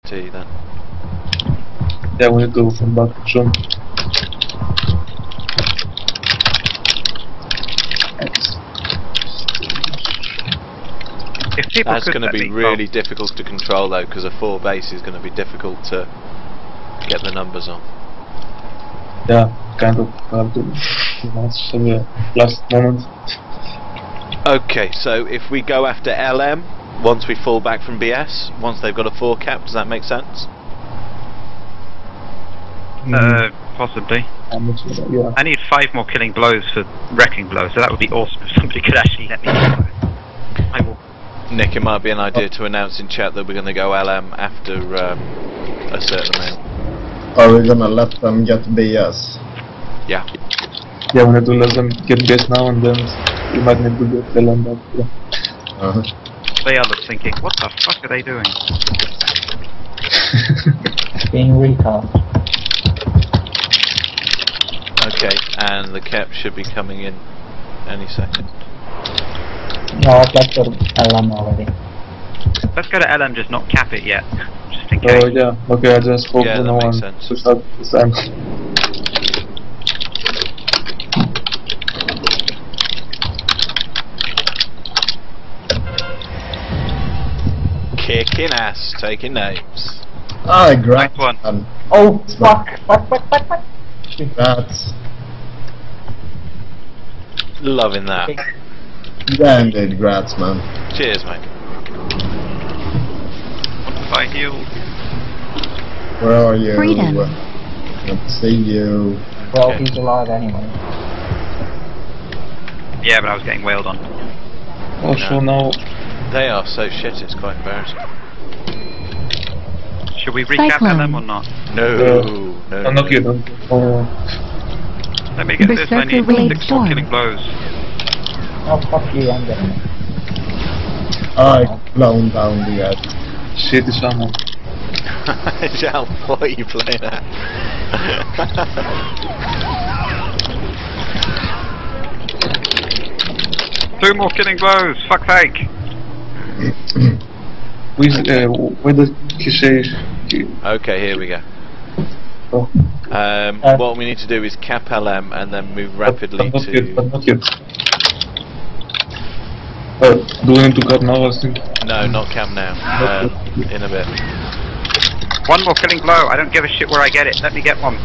to then. Yeah, we need to come back soon. If people That's could going to let be me- really difficult to control though, because a 4 base is going to be difficult to get the numbers on. Yeah, kind of hard to match in the last moment. Okay, so if we go after LM once we fall back from BS, once they've got a 4 cap, does that make sense? Possibly. Yeah. I need 5 more killing blows for wrecking blows, so that would be awesome if somebody could actually let me do it. I will. Nick, it might be an idea to announce in chat that we're going to go LM after a certain amount. Are we gonna let them get BS? Yeah. Yeah, we need to let them get base now and then we might need to get the land back. Yeah. They are thinking, what the fuck are they doing? Being retard. Okay, and the cap should be coming in any second. No, I've left the LM already. Let's go to LM, just not cap it yet. Just in case. Oh yeah, okay, I just hope Yeah, no that one makes sense. pushes out this time. Kicking ass, taking names. Ah, grats, Nice one. man. Oh, fuck! Fuck! Grats. Loving that. Yeah, indeed, grats, man. Cheers, mate. What if I healed? Where are you? Freedom. Good to see you. Well, Okay. he's alive anyway. Yeah, but I was getting wailed on. Also now, They are so shit, it's quite embarrassing. Should we recap Cyclone. LM or not? No, no. I'm not kidding. Let me get this, I need Berserker 6 more Blade killing blows. Oh, fuck you, I'm getting it. I blown down the edge. Shitty salmon. Jal, what are you playing at? 2 more killing blows, fuck's sake! Where did he say? Okay, here we go. Oh, What we need to do is cap LM and then move rapidly but not to... yet, but not yet. Do we need to cut now, I think? No, not cap now. In a bit. 1 more killing blow, I don't give a shit where I get it, let me get one.